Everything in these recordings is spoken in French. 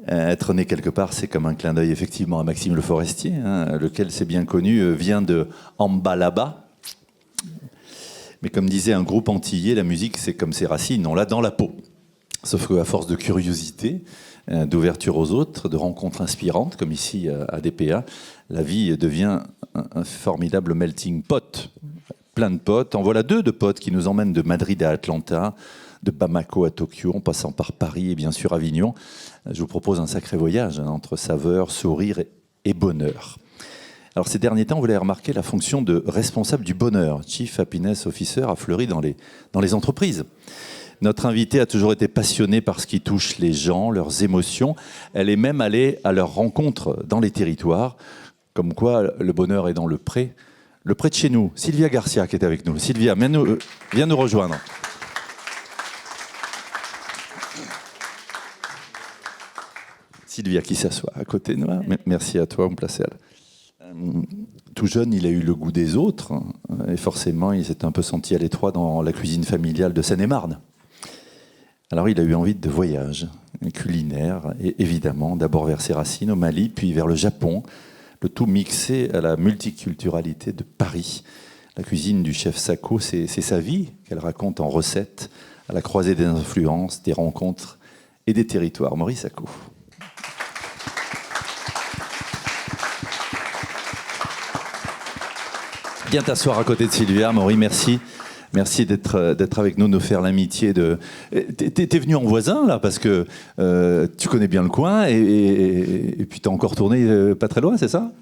Être né quelque part, c'est comme un clin d'œil effectivement à Maxime Le Forestier, hein, lequel, c'est bien connu, vient de Ambalaba. Mais comme disait un groupe antillais, la musique, c'est comme ses racines, on l'a dans la peau. Sauf qu'à force de curiosité, d'ouverture aux autres, de rencontres inspirantes, comme ici à DPA, la vie devient un formidable melting pot. Plein de potes. En voilà 2 de potes qui nous emmènent de Madrid à Atlanta, de Bamako à Tokyo, en passant par Paris et bien sûr Avignon. Je vous propose un sacré voyage entre saveur, sourire et bonheur. Alors ces derniers temps, vous l'avez remarqué, la fonction de responsable du bonheur, Chief Happiness Officer, a fleuri dans les entreprises. Notre invitée a toujours été passionnée par ce qui touche les gens, leurs émotions. Elle est même allée à leur rencontre dans les territoires, comme quoi le bonheur est dans le pré de chez nous. Sylvia Garcia qui est avec nous. Sylvia, viens nous rejoindre. Sylvia qui s'assoit à côté de nous. Merci à toi, on me place elle. Tout jeune, il a eu le goût des autres et forcément, il s'est un peu senti à l'étroit dans la cuisine familiale de Seine-et-Marne. Alors, il a eu envie de voyage culinaire et évidemment, d'abord vers ses racines au Mali, puis vers le Japon, le tout mixé à la multiculturalité de Paris. La cuisine du chef Sako, c'est sa vie qu'elle raconte en recettes, à la croisée des influences, des rencontres et des territoires. Maurice Sako. Viens t'asseoir à côté de Sylvia. Maurice, merci. Merci d'être avec nous faire l'amitié de... T'es venu en voisin, là, parce que tu connais bien le coin, et puis t'as encore tourné pas très loin, c'est ça ?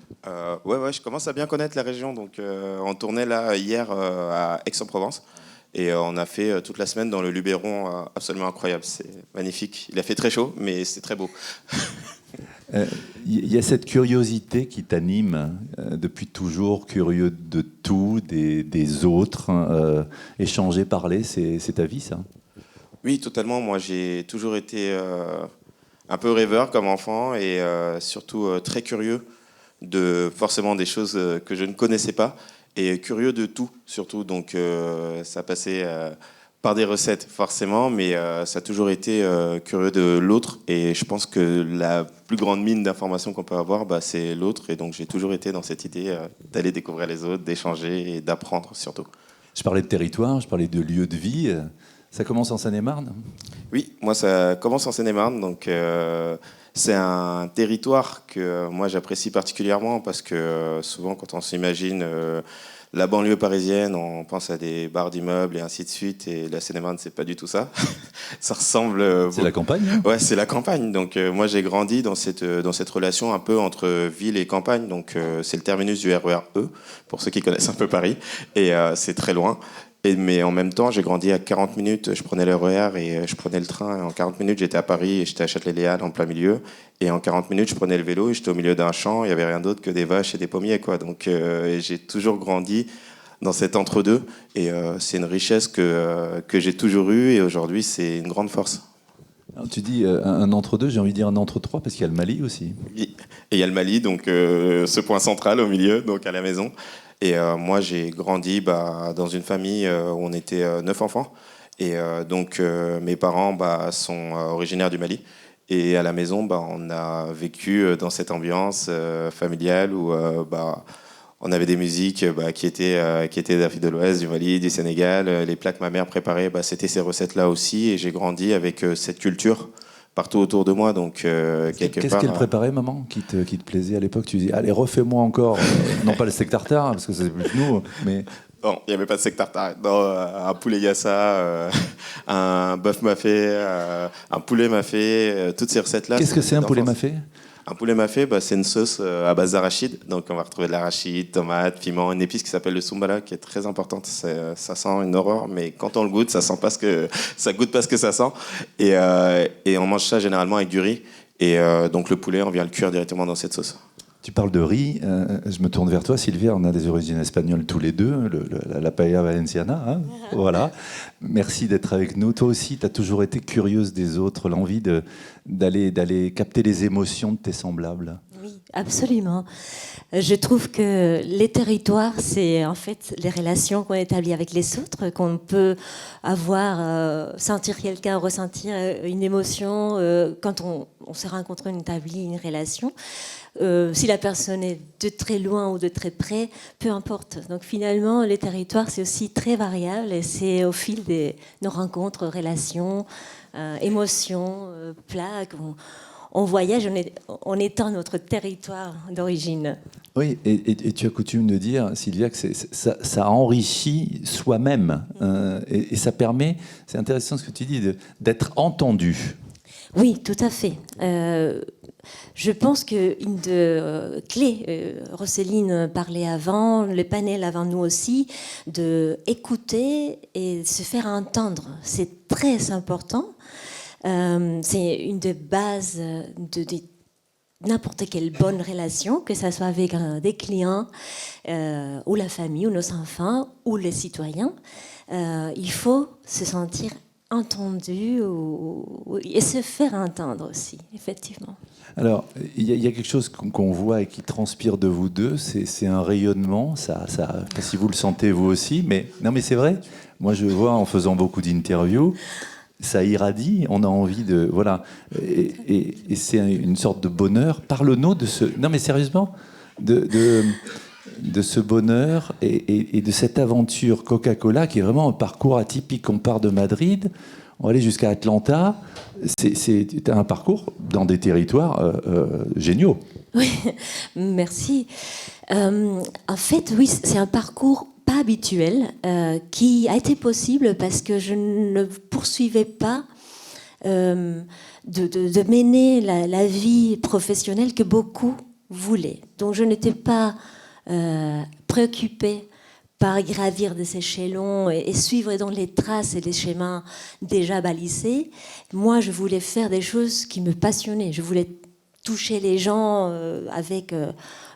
Ouais, je commence à bien connaître la région. Donc, on tournait là hier à Aix-en-Provence, et on a fait toute la semaine dans le Luberon, absolument incroyable. C'est magnifique. Il a fait très chaud, mais c'est très beau. Il y a cette curiosité qui t'anime depuis toujours, curieux de tout, des autres, échanger, parler, c'est ta vie, ça ? Oui, totalement. Moi, j'ai toujours été un peu rêveur comme enfant et surtout très curieux de forcément des choses que je ne connaissais pas et curieux de tout, surtout. Donc, ça passait... par des recettes, forcément, mais ça a toujours été curieux de l'autre. Et je pense que la plus grande mine d'informations qu'on peut avoir, c'est l'autre. Et donc, j'ai toujours été dans cette idée d'aller découvrir les autres, d'échanger et d'apprendre, surtout. Je parlais de territoire, je parlais de lieu de vie. Ça commence en Seine-et-Marne ? Oui, moi, ça commence en Seine-et-Marne. Donc, c'est un territoire que moi, j'apprécie particulièrement parce que souvent, quand on s'imagine... la banlieue parisienne, on pense à des barres d'immeubles et ainsi de suite, et la Seine-et-Marne, c'est pas du tout ça. Ça ressemble... C'est la campagne, hein ? Ouais, c'est la campagne. Donc, moi, j'ai grandi dans cette relation un peu entre ville et campagne. Donc, c'est le terminus du RER E, pour ceux qui connaissent un peu Paris, et c'est très loin. Mais en même temps, j'ai grandi à 40 minutes, je prenais le RER et je prenais le train. Et en 40 minutes, j'étais à Paris et j'étais à Châtelet-Léal, en plein milieu. Et en 40 minutes, je prenais le vélo et j'étais au milieu d'un champ. Il n'y avait rien d'autre que des vaches et des pommiers, quoi. Donc, j'ai toujours grandi dans cet entre-deux. Et c'est une richesse que j'ai toujours eue. Et aujourd'hui, c'est une grande force. Alors, tu dis un entre-deux, j'ai envie de dire un entre-trois, parce qu'il y a le Mali aussi. Oui. Et il y a le Mali, donc ce point central au milieu, donc à la maison. Et moi, j'ai grandi dans une famille où on était 9 enfants. Et donc, mes parents sont originaires du Mali. Et à la maison, on a vécu dans cette ambiance familiale où on avait des musiques qui étaient d'Afrique de l'Ouest, du Mali, du Sénégal. Les plats que ma mère préparait, c'était ces recettes-là aussi. Et j'ai grandi avec cette culture partout autour de moi. Donc, Qu'est-ce qu'elle préparait, maman, qui te plaisait à l'époque ? Tu disais, allez, refais-moi encore, non pas le steak tartare, parce que c'est plus nous, mais... Non, il n'y avait pas de steak tartare. Non, un poulet yassa, un bœuf mafé, un poulet mafé, toutes ces recettes-là. Qu'est-ce que c'est un poulet mafé ? Un poulet mafé, c'est une sauce à base d'arachide. Donc, on va retrouver de l'arachide, tomate, piment, une épice qui s'appelle le soumbala, qui est très importante. Ça sent une horreur, mais quand on le goûte, ça goûte pas ce que ça sent. Et on mange ça généralement avec du riz. Et donc, le poulet, on vient le cuire directement dans cette sauce. Tu parles de riz, je me tourne vers toi, Sylvia, on a des origines espagnoles tous les deux, la paella valenciana, hein, voilà. Merci d'être avec nous. Toi aussi, tu as toujours été curieuse des autres, l'envie d'aller capter les émotions de tes semblables. Oui, absolument. Je trouve que les territoires, c'est en fait les relations qu'on établit avec les autres, qu'on peut avoir, sentir quelqu'un, ressentir une émotion quand on se rencontre, on établit une relation. Si la personne est de très loin ou de très près, peu importe. Donc finalement, les territoires, c'est aussi très variable et c'est au fil de nos rencontres, relations, émotions, plats, on voyage en étant notre territoire d'origine. Oui, et tu as coutume de dire, Sylvia, que ça enrichit soi-même et ça permet, c'est intéressant ce que tu dis, d'être entendu. Oui, tout à fait. Je pense qu'une clé, Roselyne parlait avant, le panel avant nous aussi, de écouter et se faire entendre. C'est très important. C'est une des bases de n'importe quelle bonne relation, que ce soit avec des clients ou la famille ou nos enfants ou les citoyens. Il faut se sentir entendu et se faire entendre aussi, effectivement. Alors, il y a quelque chose qu'on voit et qui transpire de vous deux, c'est un rayonnement, ça, si vous le sentez vous aussi, mais non mais c'est vrai, moi je vois en faisant beaucoup d'interviews, ça irradie, on a envie de... Voilà, et c'est une sorte de bonheur. Parle-nous de ce... Non mais sérieusement, de ce bonheur et de cette aventure Coca-Cola qui est vraiment un parcours atypique. On part de Madrid, on va aller jusqu'à Atlanta. C'est un parcours dans des territoires géniaux. Oui, merci. En fait, oui, c'est un parcours pas habituel qui a été possible parce que je ne poursuivais pas de mener la vie professionnelle que beaucoup voulaient. Donc je n'étais pas préoccupée par gravir des échelons et suivre dans les traces et les schémas déjà balisés. Moi, je voulais faire des choses qui me passionnaient. Je voulais toucher les gens avec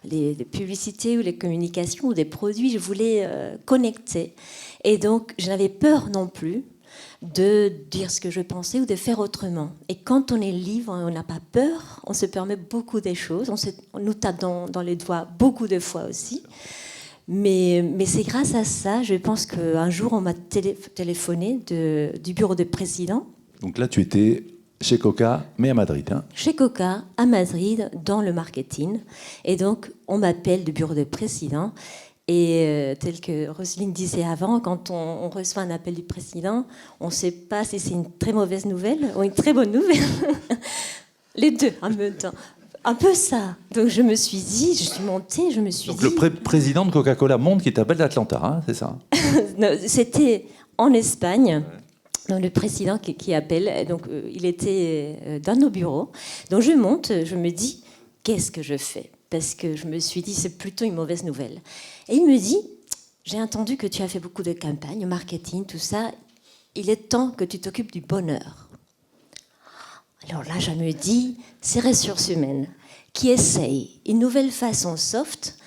les publicités ou les communications ou des produits. Je voulais connecter. Et donc, je n'avais peur non plus de dire ce que je pensais ou de faire autrement. Et quand on est libre, on n'a pas peur, on se permet beaucoup de choses, on nous tape dans les doigts beaucoup de fois aussi. Mais c'est grâce à ça, je pense qu'un jour, on m'a téléphoné du bureau de président. Donc là, tu étais chez Coca, mais à Madrid. Hein. Chez Coca, à Madrid, dans le marketing. Et donc, on m'appelle du bureau de président. Et tel que Roselyne disait avant, quand on reçoit un appel du président, on ne sait pas si c'est une très mauvaise nouvelle ou une très bonne nouvelle. Les deux en même temps. Un peu ça. Donc je me suis dit, je suis montée, je me suis donc dit... Donc le président de Coca-Cola Monde qui t'appelle d'Atlanta, hein, c'est ça? Non, c'était en Espagne. Donc le président qui appelle, donc il était dans nos bureaux. Donc je monte, je me dis, qu'est-ce que je fais? Parce que je me suis dit, c'est plutôt une mauvaise nouvelle. Et il me dit, j'ai entendu que tu as fait beaucoup de campagnes, marketing, tout ça. Il est temps que tu t'occupes du bonheur. Alors là, je me dis, c'est ressources humaines qui essaye une nouvelle façon soft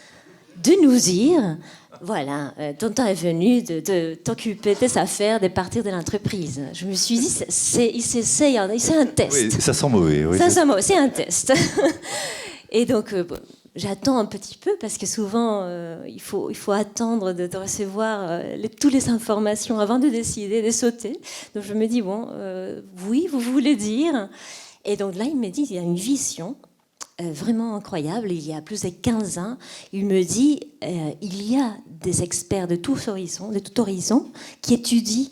de nous dire, voilà, ton temps est venu de t'occuper des affaires, de partir de l'entreprise. Je me suis dit, c'est un test. Oui, ça sent mauvais. Oui, c'est un test. Et donc, j'attends un petit peu parce que souvent, il faut attendre de recevoir toutes les informations avant de décider, de sauter. Donc, je me dis, bon, oui, vous voulez dire. Et donc là, il me dit, il y a une vision vraiment incroyable. Il y a plus de 15 ans, il me dit, il y a des experts de tout horizon qui étudient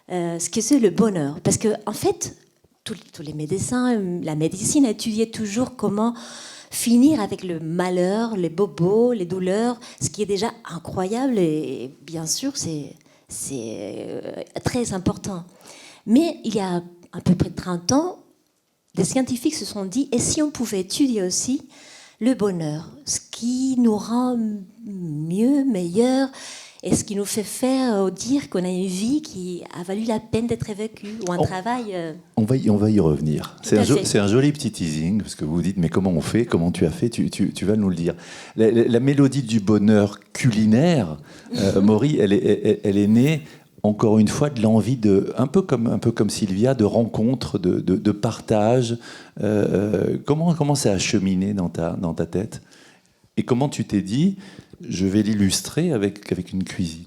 ce que c'est le bonheur. Parce que, en fait, tous les médecins, la médecine étudiait toujours comment finir avec le malheur, les bobos, les douleurs, ce qui est déjà incroyable et bien sûr, c'est très important. Mais il y a à peu près 30 ans, des scientifiques se sont dit, et si on pouvait étudier aussi le bonheur, ce qui nous rend mieux, meilleur, et ce qui nous fait faire dire qu'on a une vie qui a valu la peine d'être vécue, ou un travail... On va y revenir. C'est un joli petit teasing, parce que vous vous dites, mais comment on fait? Comment tu as fait? Tu vas nous le dire. La mélodie du bonheur culinaire, Maury, elle est née encore une fois, de l'envie un peu comme Sylvia, de rencontre, de partage. Comment ça a cheminé dans ta tête? Et comment tu t'es dit, je vais l'illustrer avec une cuisine?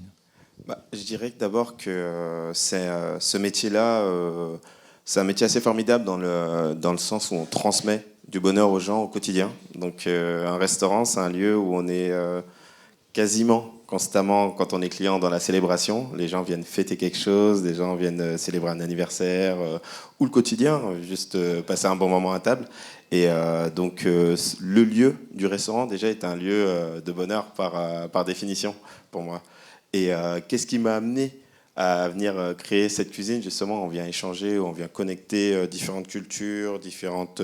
Je dirais que d'abord que ce métier-là, c'est un métier assez formidable dans le sens où on transmet du bonheur aux gens au quotidien. Donc un restaurant, c'est un lieu où on est quasiment constamment, quand on est client, dans la célébration. Les gens viennent fêter quelque chose, des gens viennent célébrer un anniversaire ou le quotidien, juste passer un bon moment à table. Et donc le lieu du restaurant déjà est un lieu de bonheur par définition pour moi. Et qu'est-ce qui m'a amené à venir créer cette cuisine? Justement, on vient échanger, on vient connecter différentes cultures, différentes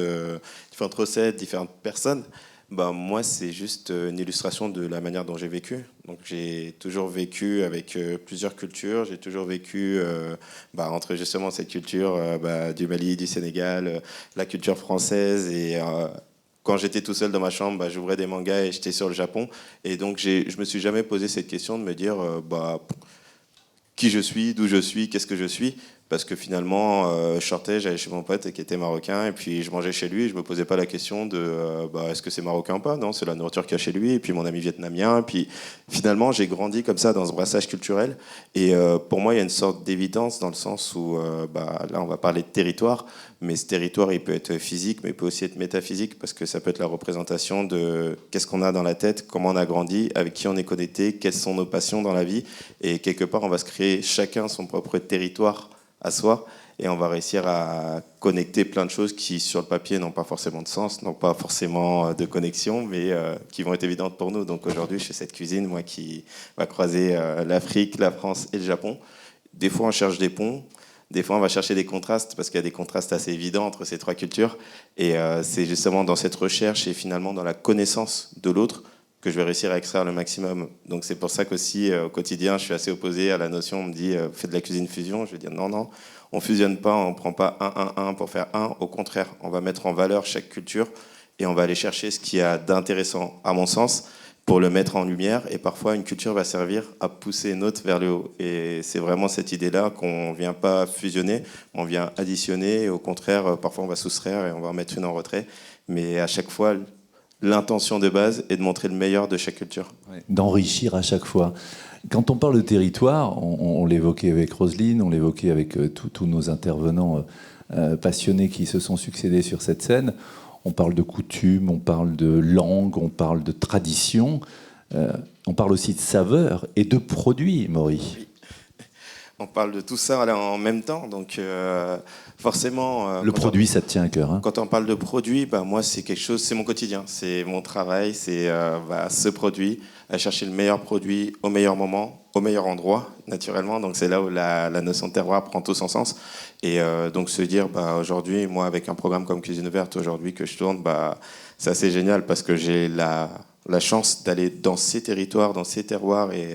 recettes, différentes personnes. Moi, c'est juste une illustration de la manière dont j'ai vécu. Donc, j'ai toujours vécu avec plusieurs cultures. J'ai toujours vécu entre justement cette culture du Mali, du Sénégal, la culture française. Et quand j'étais tout seul dans ma chambre, j'ouvrais des mangas et j'étais sur le Japon. Et donc, je me suis jamais posé cette question de me dire qui je suis, d'où je suis, qu'est-ce que je suis. Parce que finalement, je sortais, j'allais chez mon pote qui était marocain, et puis je mangeais chez lui, et je me posais pas la question de est-ce que c'est marocain ou pas. Non, c'est la nourriture qu'il y a chez lui, et puis mon ami vietnamien. Et puis finalement, j'ai grandi comme ça dans ce brassage culturel. Et pour moi, il y a une sorte d'évidence dans le sens où, là, on va parler de territoire, mais ce territoire, il peut être physique, mais il peut aussi être métaphysique, parce que ça peut être la représentation de qu'est-ce qu'on a dans la tête, comment on a grandi, avec qui on est connecté, quelles sont nos passions dans la vie. Et quelque part, on va se créer chacun son propre territoire à soi, et on va réussir à connecter plein de choses qui, sur le papier, n'ont pas forcément de sens, n'ont pas forcément de connexion, mais qui vont être évidentes pour nous. Donc aujourd'hui, je fais cette cuisine, moi, qui va croiser l'Afrique, la France et le Japon. Des fois, on cherche des ponts, des fois, on va chercher des contrastes, parce qu'il y a des contrastes assez évidents entre ces trois cultures, et c'est justement dans cette recherche et finalement dans la connaissance de l'autre que je vais réussir à extraire le maximum. Donc c'est pour ça qu'aussi, au quotidien, je suis assez opposé à la notion, on me dit, fais de la cuisine fusion. Je vais dire non, on fusionne pas, on prend pas un pour faire un. Au contraire, on va mettre en valeur chaque culture et on va aller chercher ce qu'il y a d'intéressant, à mon sens, pour le mettre en lumière. Et parfois, une culture va servir à pousser une autre vers le haut. Et c'est vraiment cette idée-là qu'on vient pas fusionner, on vient additionner. Et au contraire, parfois, on va soustraire et on va en mettre une en retrait. Mais à chaque fois, l'intention de base est de montrer le meilleur de chaque culture. D'enrichir à chaque fois. Quand on parle de territoire, on l'évoquait avec Roselyne, on l'évoquait avec tous nos intervenants passionnés qui se sont succédés sur cette scène. On parle de coutumes, on parle de langue, on parle de tradition, on parle aussi de saveurs et de produits, Maury. Oui. On parle de tout ça là, en même temps, donc forcément... le produit, ça te tient à cœur. Hein. Quand on parle de produit, moi c'est quelque chose, c'est mon quotidien, c'est mon travail, c'est ce produit, à chercher le meilleur produit au meilleur moment, au meilleur endroit, naturellement. Donc c'est là où la notion de terroir prend tout son sens. Et donc se dire, aujourd'hui, moi avec un programme comme Cuisine Ouverte, aujourd'hui que je tourne, c'est assez génial parce que j'ai la chance d'aller dans ces territoires, dans ces terroirs. Et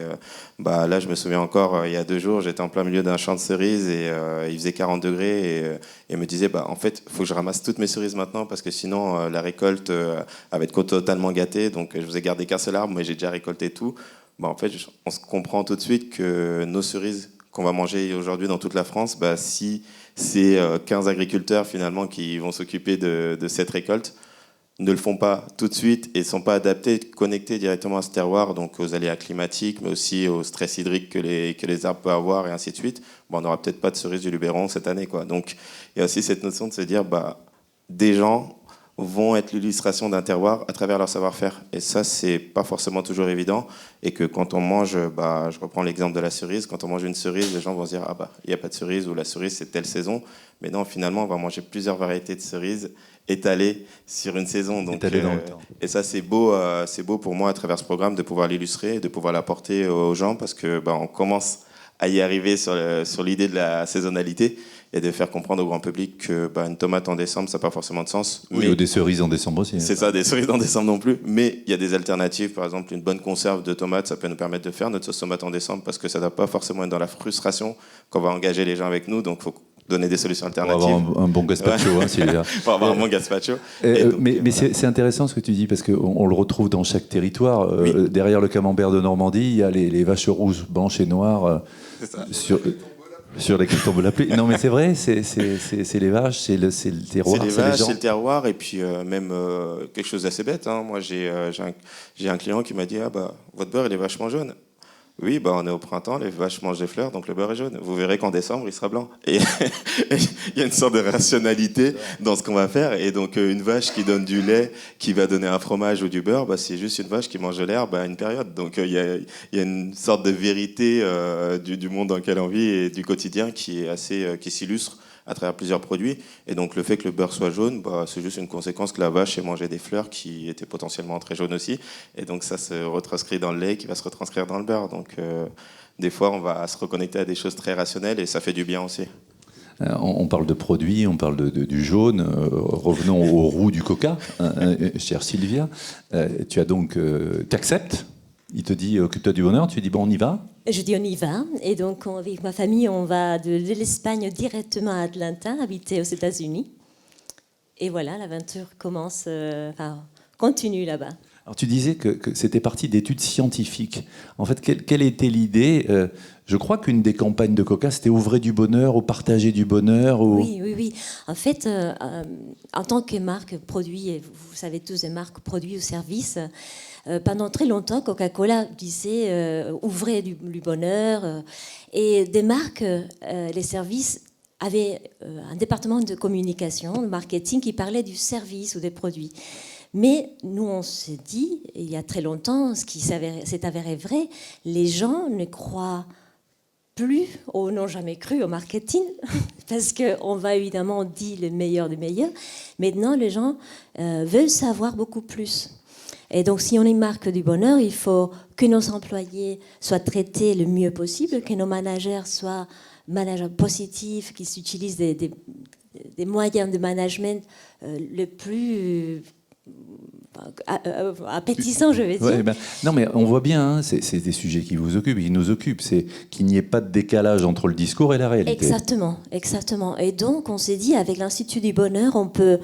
là, je me souviens encore, il y a 2 jours, j'étais en plein milieu d'un champ de cerises et il faisait 40 degrés. Et me disait, en fait, il faut que je ramasse toutes mes cerises maintenant parce que sinon, la récolte va être totalement gâtée. Donc, je vous ai gardé qu'un seul arbre, mais j'ai déjà récolté tout. En fait, on se comprend tout de suite que nos cerises qu'on va manger aujourd'hui dans toute la France, si c'est 15 agriculteurs finalement qui vont s'occuper de cette récolte, ne le font pas tout de suite et ne sont pas adaptés, connectés directement à ce terroir, donc aux aléas climatiques, mais aussi au stress hydrique que les arbres peuvent avoir, et ainsi de suite, on n'aura peut-être pas de cerises du Luberon cette année, quoi. Donc il y a aussi cette notion de se dire, des gens vont être l'illustration d'un terroir à travers leur savoir-faire. Et ça, c'est pas forcément toujours évident. Et que quand on mange, je reprends l'exemple de la cerise, quand on mange une cerise, les gens vont se dire, il n'y a pas de cerise, ou la cerise, c'est telle saison. Mais non, finalement, on va manger plusieurs variétés de cerises étalées sur une saison. Donc, étalées dans le temps. Et ça, c'est beau pour moi, à travers ce programme, de pouvoir l'illustrer, de pouvoir l'apporter aux gens, parce que on commence à y arriver sur l'idée de la saisonnalité, et de faire comprendre au grand public que une tomate en décembre, ça n'a pas forcément de sens. Oui, ou des cerises en décembre aussi. C'est ça, des cerises en décembre non plus. Mais il y a des alternatives. Par exemple, une bonne conserve de tomates, ça peut nous permettre de faire notre sauce tomate en décembre, parce que ça ne doit pas forcément être dans la frustration qu'on va engager les gens avec nous. Donc, il faut donner des solutions Pour alternatives. avoir un bon gazpacho, hein, Sylvia. Pour avoir un bon gazpacho. Mais c'est intéressant ce que tu dis, parce qu'on le retrouve dans chaque territoire. Oui. Derrière le camembert de Normandie, il y a les vaches rouges, blanches et noires sur lesquelles on veut l'appeler. Non, mais c'est vrai, c'est les vaches, c'est le terroir, c'est les c'est les vaches, gens. c'est le terroir, et puis même quelque chose d'assez bête. Hein. Moi, j'ai un client qui m'a dit ah, bah, votre beurre, il est vachement jaune. Oui, bah, on est au printemps, les vaches mangent des fleurs, donc le beurre est jaune. Vous verrez qu'en décembre, il sera blanc. Et il y a une sorte de rationalité dans ce qu'on va faire. Et donc, une vache qui donne du lait, qui va donner un fromage ou du beurre, bah, c'est juste une vache qui mange de l'herbe à une période. Donc, il y a une sorte de vérité du monde dans lequel on vit et du quotidien qui est qui s'illustre à travers plusieurs produits. Et donc, le fait que le beurre soit jaune, bah, c'est juste une conséquence que la vache ait mangé des fleurs qui étaient potentiellement très jaunes aussi. Et donc, ça se retranscrit dans le lait qui va se retranscrire dans le beurre. Donc, des fois, on va se reconnecter à des choses très rationnelles et ça fait du bien aussi. On parle de produits, on parle du jaune. Revenons au roux du coca, chère Sylvia. Tu acceptes. Il te dit que tu as du bonheur. Tu dis bon, on y va. Je dis on y va. Et donc, avec ma famille, on va de l'Espagne directement à Atlanta, habiter aux États-Unis. Et voilà, l'aventure continue là-bas. Alors, tu disais que c'était parti d'études scientifiques. En fait, quelle était l'idée Je crois qu'une des campagnes de Coca, c'était ouvrir du bonheur ou partager du bonheur. Oui. En fait, en tant que marque produit, et vous savez tous des marques produits ou services, pendant très longtemps, Coca-Cola disait ouvrez du bonheur. Et des marques, les services, avaient un département de communication, de marketing, qui parlait du service ou des produits. Mais nous, on s'est dit, il y a très longtemps, ce qui s'est avéré vrai, les gens ne croient plus, ou n'ont jamais cru au marketing, parce qu'on va évidemment dire le meilleur des meilleurs. Maintenant, les gens veulent savoir beaucoup plus. Et donc, si on est une marque du bonheur, il faut que nos employés soient traités le mieux possible, que nos managers soient managers positifs, qu'ils utilisent des moyens de management le plus appétissant, je vais dire. Ouais, non, mais on voit bien, hein, c'est des sujets qui vous occupent, qui nous occupent. C'est qu'il n'y ait pas de décalage entre le discours et la réalité. Exactement. Et donc, on s'est dit, avec l'Institut du Bonheur, on peut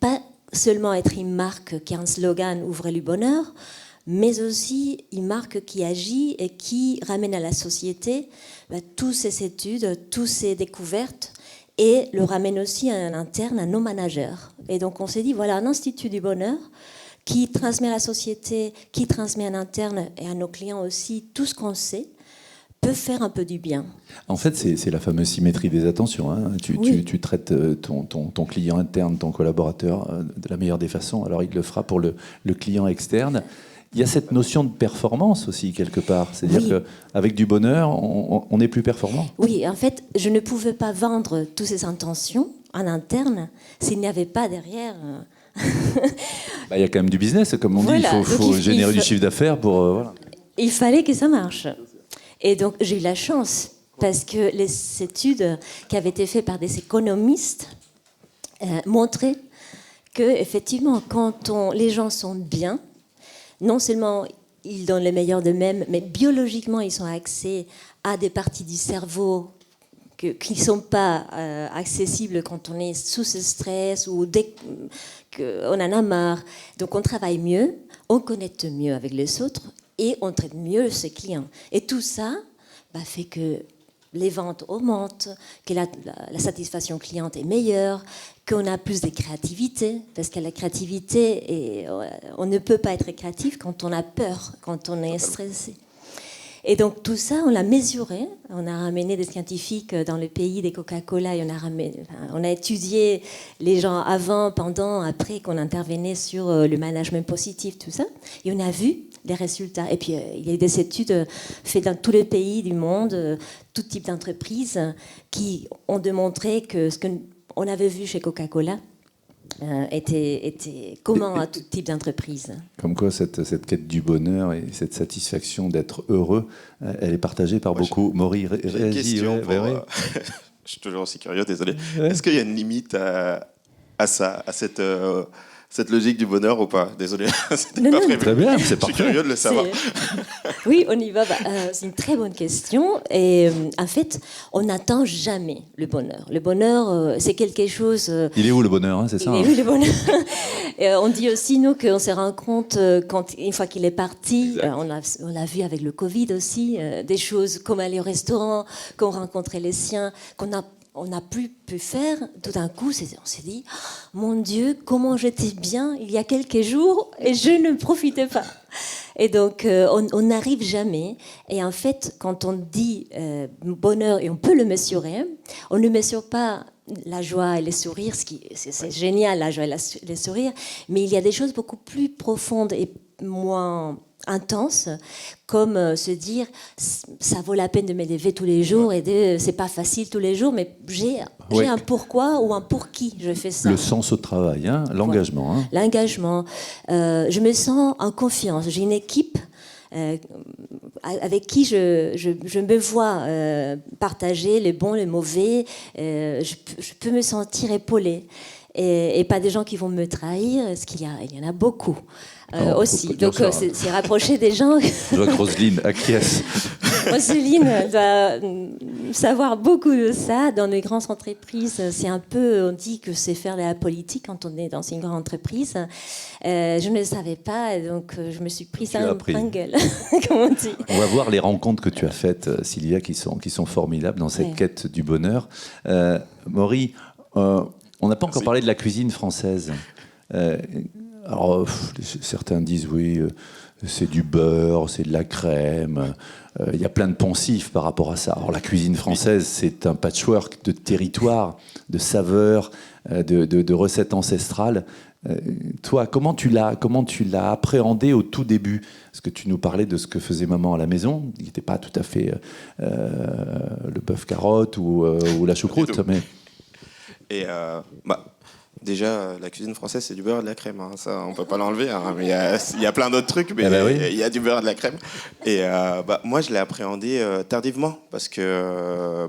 pas seulement être une marque qui a un slogan « Ouvrez le bonheur », mais aussi une marque qui agit et qui ramène à la société toutes ces études, toutes ces découvertes, et le ramène aussi à l'interne, à nos managers. Et donc, on s'est dit, voilà, un Institut du Bonheur qui transmet à la société, qui transmet à l'interne et à nos clients aussi tout ce qu'on sait, peut faire un peu du bien. En fait, c'est la fameuse symétrie des attentions. Hein. Tu traites ton client interne, ton collaborateur, de la meilleure des façons. Alors, il le fera pour le client externe. Il y a cette notion de performance aussi, quelque part. C'est-à-dire qu'avec du bonheur, on est plus performant. Oui, en fait, je ne pouvais pas vendre toutes ces intentions en interne s'il n'y avait pas derrière... Il y a quand même du business, comme on dit. Il faut générer du chiffre d'affaires pour... voilà. Il fallait que ça marche. Et donc, j'ai eu la chance, parce que les études qui avaient été faites par des économistes montraient qu'effectivement, quand les gens sont bien, non seulement ils donnent le meilleur d'eux-mêmes, mais biologiquement, ils ont accès à des parties du cerveau qui ne sont pas accessibles quand on est sous ce stress ou dès qu'on en a marre. Donc, on travaille mieux, on connecte mieux avec les autres et on traite mieux ses clients. Et tout ça fait que les ventes augmentent, que la satisfaction cliente est meilleure, qu'on a plus de créativité, parce que la créativité, on ne peut pas être créatif quand on a peur, quand on est stressé. Et donc tout ça, on l'a mesuré. On a ramené des scientifiques dans le pays des Coca-Cola et on a étudié les gens avant, pendant, après qu'on intervenait sur le management positif, tout ça. Et on a vu les résultats. Et puis il y a eu des études faites dans tous les pays du monde, tout type d'entreprises, qui ont démontré que ce qu'on avait vu chez Coca-Cola était commun à tout type d'entreprise. Comme quoi, cette quête du bonheur et cette satisfaction d'être heureux, elle est partagée par beaucoup. Maury, j'ai une question je suis toujours aussi curieux, désolé. Ouais. Est-ce qu'il y a une limite à ça, à cette cette logique du bonheur ou pas? Désolé, c'était Non, pas non. prévu. Très bien, c'est Je suis parfait. curieux de le savoir. Oui, on y va. C'est une très bonne question. Et en fait, on n'atteint jamais le bonheur. Le bonheur, c'est quelque chose. Il est où le bonheur, hein, c'est ça, Il est hein? où le bonheur? Et, on dit aussi, nous, qu'on se rend compte, une fois qu'il est parti, on l'a vu avec le Covid aussi, des choses comme aller au restaurant, qu'on rencontrait les siens, on n'a plus pu faire. Tout d'un coup, on s'est dit, mon Dieu, comment j'étais bien il y a quelques jours et je ne profitais pas. Et donc, on n'arrive jamais. Et en fait, quand on dit bonheur, et on peut le mesurer, on ne mesure pas la joie et les sourires, c'est génial, la joie et les sourires, mais il y a des choses beaucoup plus profondes et moins intenses, comme se dire ça vaut la peine de me lever tous les jours et c'est pas facile tous les jours, mais j'ai un pourquoi ou un pour qui je fais ça. Le sens au travail, hein, l'engagement. Hein. L'engagement. Je me sens en confiance. J'ai une équipe avec qui je me vois partager les bons, les mauvais. Je peux me sentir épaulée. Et pas des gens qui vont me trahir, parce il y en a beaucoup aussi. Beaucoup, Donc c'est rapprocher des gens. Je vois que Roselyne acquiesce. Roselyne doit savoir beaucoup de ça. Dans les grandes entreprises, c'est un peu, on dit que c'est faire de la politique quand on est dans une grande entreprise. Je ne le savais pas, donc je me suis pris ça en gueule, comme on dit. On va voir les rencontres que tu as faites, Sylvia, qui sont formidables dans cette quête du bonheur. Maury, on n'a pas encore parlé de la cuisine française. Alors, certains disent oui, c'est du beurre, c'est de la crème. Il y a plein de poncifs par rapport à ça. Alors, la cuisine française, c'est un patchwork de territoires, de saveurs, de recettes ancestrales. Toi, comment tu l'as appréhendé au tout début? Parce que tu nous parlais de ce que faisait maman à la maison. Il n'était pas tout à fait le bœuf carotte ou la choucroute, mais... Et déjà, la cuisine française, c'est du beurre et de la crème. Hein. Ça, on peut pas l'enlever. Hein. Mais il y a plein d'autres trucs, mais il y a du beurre et de la crème. Et moi, je l'ai appréhendé tardivement parce que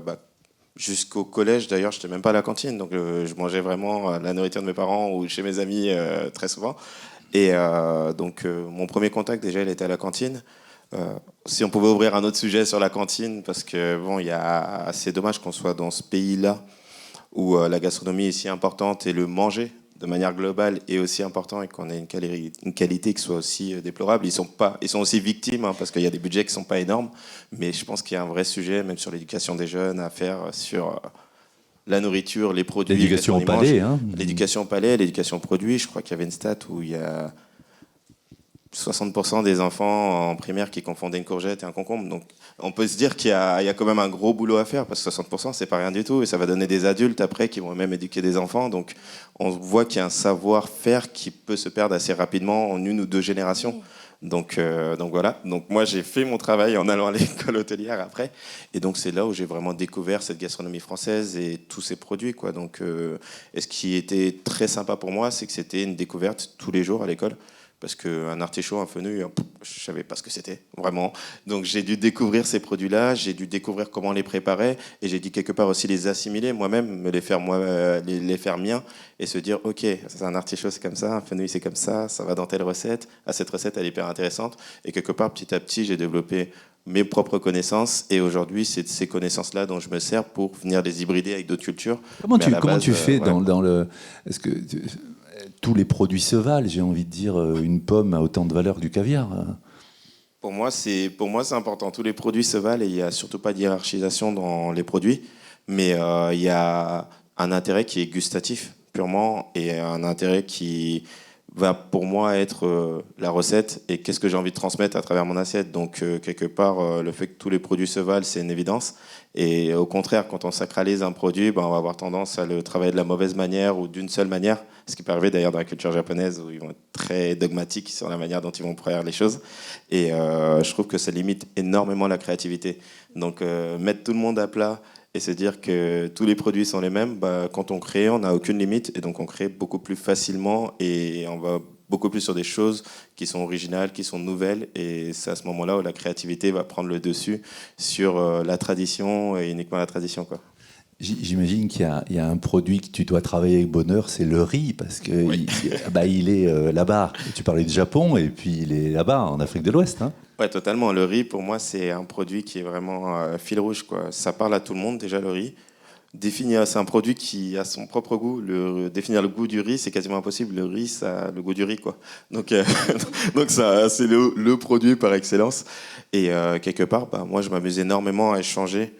jusqu'au collège, d'ailleurs, je n'étais même pas à la cantine. Donc, je mangeais vraiment la nourriture de mes parents ou chez mes amis très souvent. Et donc, mon premier contact, déjà, il était à la cantine. Si on pouvait ouvrir un autre sujet sur la cantine, parce que bon, c'est dommage qu'on soit dans ce pays-là où la gastronomie est si importante et le manger de manière globale est aussi important et qu'on ait une qualité qui soit aussi déplorable. Ils sont aussi victimes hein, parce qu'il y a des budgets qui ne sont pas énormes, mais je pense qu'il y a un vrai sujet, même sur l'éducation des jeunes, à faire sur la nourriture, les produits. L'éducation au palais. Hein. L'éducation au palais, l'éducation aux produits. Je crois qu'il y avait une stat où il y a 60% des enfants en primaire qui confondaient une courgette et un concombre. Donc, on peut se dire qu'il y a quand même un gros boulot à faire parce que 60%, c'est pas rien du tout et ça va donner des adultes après qui vont même éduquer des enfants. Donc, on voit qu'il y a un savoir-faire qui peut se perdre assez rapidement en 1 ou 2 générations. Donc voilà. Donc, moi, j'ai fait mon travail en allant à l'école hôtelière après. Et donc, c'est là où j'ai vraiment découvert cette gastronomie française et tous ces produits, quoi. Donc, et ce qui était très sympa pour moi, c'est que c'était une découverte tous les jours à l'école. Parce qu'un artichaut, un fenouil, je ne savais pas ce que c'était, vraiment. Donc j'ai dû découvrir ces produits-là, j'ai dû découvrir comment les préparer, et j'ai dû quelque part aussi les assimiler moi-même, me les faire miens, et se dire, ok, c'est un artichaut, c'est comme ça, un fenouil, c'est comme ça va dans telle recette, cette recette, elle est hyper intéressante. Et quelque part, petit à petit, j'ai développé mes propres connaissances, et aujourd'hui, c'est de ces connaissances-là dont je me sers pour venir les hybrider avec d'autres cultures. Comment tu fais dans le... Est-ce que... Tous les produits se valent, j'ai envie de dire, une pomme a autant de valeur que du caviar. Pour moi, c'est important. Tous les produits se valent et il n'y a surtout pas de hiérarchisation dans les produits. Mais il y a un intérêt qui est gustatif, purement, et un intérêt qui va, pour moi, être la recette et qu'est-ce que j'ai envie de transmettre à travers mon assiette. Donc, quelque part, le fait que tous les produits se valent, c'est une évidence. Et au contraire, quand on sacralise un produit, on va avoir tendance à le travailler de la mauvaise manière ou d'une seule manière, ce qui peut arriver d'ailleurs dans la culture japonaise où ils vont être très dogmatiques sur la manière dont ils vont faire les choses. Et je trouve que ça limite énormément la créativité. Donc mettre tout le monde à plat et se dire que tous les produits sont les mêmes, quand on crée, on n'a aucune limite et donc on crée beaucoup plus facilement et on va beaucoup plus sur des choses qui sont originales, qui sont nouvelles, et c'est à ce moment-là où la créativité va prendre le dessus sur la tradition et uniquement la tradition, quoi. J'imagine qu'il y a un produit que tu dois travailler avec bonheur, c'est le riz, parce que Oui. il est là-bas. Tu parlais du Japon, et puis il est là-bas, en Afrique de l'Ouest. Hein. Ouais, totalement. Le riz, pour moi, c'est un produit qui est vraiment fil rouge, quoi. Ça parle à tout le monde, déjà, le riz. C'est un produit qui a son propre goût. Définir le goût du riz, c'est quasiment impossible. Le riz, ça a le goût du riz, quoi. Donc, donc ça, c'est le produit par excellence. Et quelque part, moi, je m'amuse énormément à échanger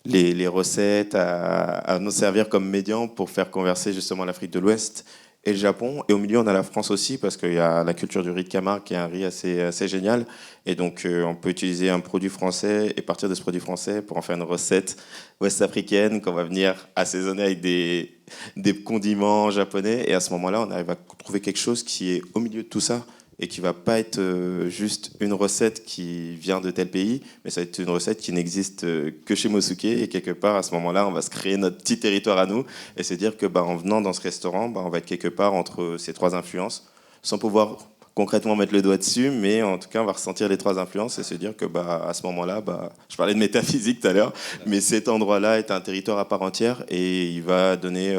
les recettes, à nous servir comme médian pour faire converser justement l'Afrique de l'Ouest et le Japon. Et au milieu, on a la France aussi, parce qu'il y a la culture du riz de Camargue, qui est un riz assez génial. Et donc, on peut utiliser un produit français et partir de ce produit français pour en faire une recette ouest-africaine qu'on va venir assaisonner avec des condiments japonais. Et à ce moment-là, on arrive à trouver quelque chose qui est au milieu de tout ça et qui va pas être juste une recette qui vient de tel pays, mais ça va être une recette qui n'existe que chez Mosuke. Et quelque part, à ce moment-là, on va se créer notre petit territoire à nous et se dire que en venant dans ce restaurant, on va être quelque part entre ces trois influences, sans pouvoir concrètement mettre le doigt dessus, mais en tout cas, on va ressentir les trois influences et se dire que à ce moment-là, je parlais de métaphysique tout à l'heure, mais cet endroit-là est un territoire à part entière et il va donner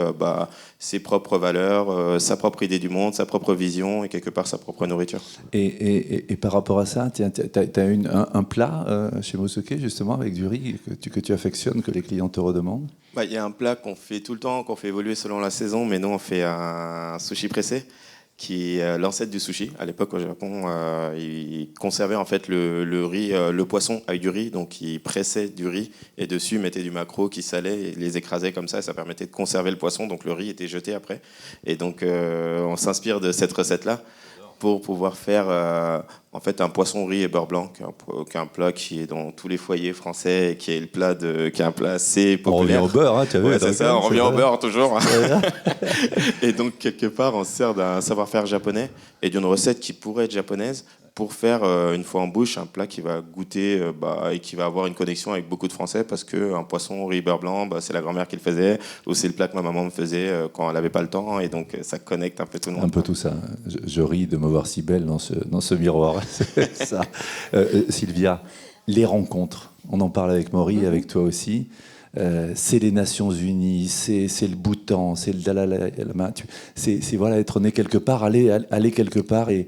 ses propres valeurs, sa propre idée du monde, sa propre vision et quelque part sa propre nourriture. Et par rapport à ça, tu as un plat chez Mosuke, justement, avec du riz que tu affectionnes, que les clients te redemandent? Il y a un plat qu'on fait tout le temps, qu'on fait évoluer selon la saison, mais nous, on fait un sushi pressé, qui est l'ancêtre du sushi. À l'époque, au Japon, ils conservaient en fait le riz, le poisson avec du riz, donc ils pressaient du riz et dessus mettaient du maquereau qui salait et les écrasaient comme ça, et ça permettait de conserver le poisson, donc le riz était jeté après. Et donc on s'inspire de cette recette-là pour pouvoir faire en fait un poisson riz et beurre blanc, qui est un plat qui est dans tous les foyers français et qui est un plat assez populaire. On revient au beurre, hein, tu as vu? Ouais, c'est ça, on revient au beurre toujours. Et donc quelque part, on se sert d'un savoir-faire japonais et d'une recette qui pourrait être japonaise pour faire une fois en bouche un plat qui va goûter et qui va avoir une connexion avec beaucoup de Français, parce qu'un poisson riz beurre blanc, c'est la grand-mère qui le faisait, ou c'est le plat que ma maman me faisait quand elle n'avait pas le temps, et donc ça connecte un peu tout le monde. Un peu tout ça. Je ris de me voir si belle dans ce miroir. C'est ça. Sylvia, les rencontres, on en parle avec Maury, avec toi aussi. C'est les Nations Unies, c'est le Bhoutan, c'est le Dalai Lama. C'est voilà, être né quelque part, aller quelque part et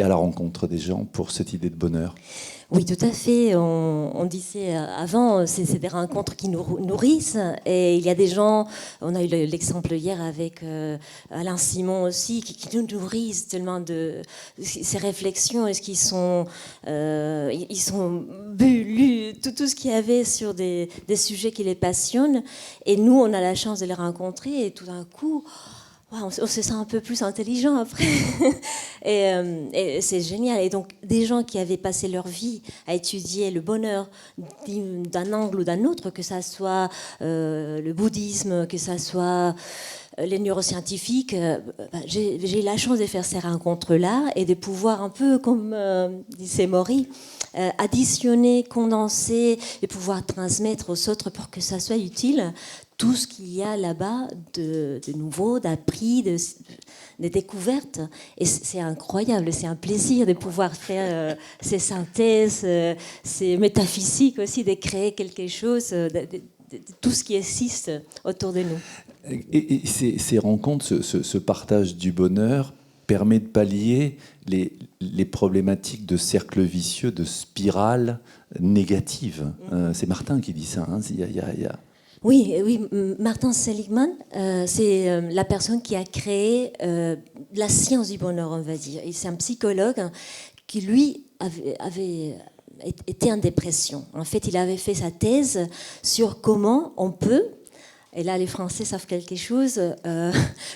à la rencontre des gens pour cette idée de bonheur. Oui, tout à fait. On disait avant, c'est des rencontres qui nous nourrissent. Et il y a des gens, on a eu l'exemple hier avec Alain Simon aussi, qui nous nourrissent tellement de ces réflexions. Est-ce qu'ils sont, ils sont lus, tout ce qu'il y avait sur des sujets qui les passionnent. Et nous, on a la chance de les rencontrer et tout d'un coup, on se sent un peu plus intelligent après. et c'est génial. Et donc, des gens qui avaient passé leur vie à étudier le bonheur d'un angle ou d'un autre, que ça soit le bouddhisme, que ça soit les neuroscientifiques, j'ai eu la chance de faire ces rencontres-là et de pouvoir un peu, comme disait Maury, additionner, condenser et pouvoir transmettre aux autres pour que ça soit utile tout ce qu'il y a là-bas de nouveau, d'appris, de découvertes. Et c'est incroyable, c'est un plaisir de pouvoir faire ces synthèses, ces métaphysiques aussi, de créer quelque chose, de tout ce qui existe autour de nous. Et ces rencontres, ce partage du bonheur permet de pallier les problématiques de cercle vicieux, de spirale négative. C'est Martin qui dit ça. Hein. Oui, Martin Seligman, c'est la personne qui a créé la science du bonheur, on va dire. Et c'est un psychologue qui, lui, avait été en dépression. En fait, il avait fait sa thèse sur comment on peut, et là les Français savent quelque chose,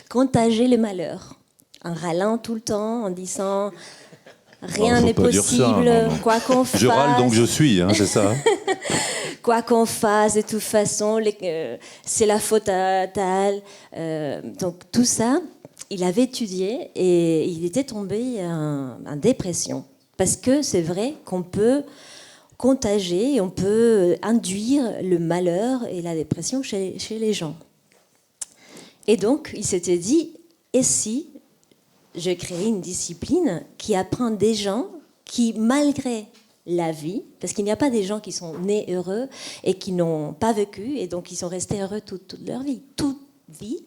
contager les malheurs. En râlant tout le temps, en disant rien n'est possible, quoi qu'on fasse. Je râle donc je suis, hein, c'est ça. Quoi qu'on fasse, de toute façon, c'est la faute à Tal. Donc tout ça, il avait étudié et il était tombé en dépression. Parce que c'est vrai qu'on peut contager, on peut induire le malheur et la dépression chez les gens. Et donc, il s'était dit, et si je créais une discipline qui apprend des gens qui, malgré la vie, parce qu'il n'y a pas des gens qui sont nés heureux et qui n'ont pas vécu, et donc ils sont restés heureux toute leur vie. Toute vie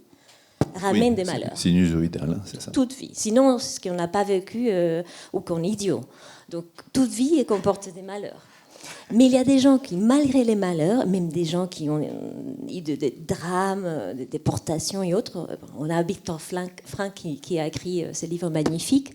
ramène des malheurs. Sinusoïdal, hein, c'est ça. Toute vie. Sinon, c'est qu'on n'a pas vécu ou qu'on est idiot. Donc, toute vie comporte des malheurs. Mais il y a des gens qui, malgré les malheurs, même des gens qui ont eu des drames, des déportations et autres, on a Viktor Frank qui a écrit ce livre magnifique,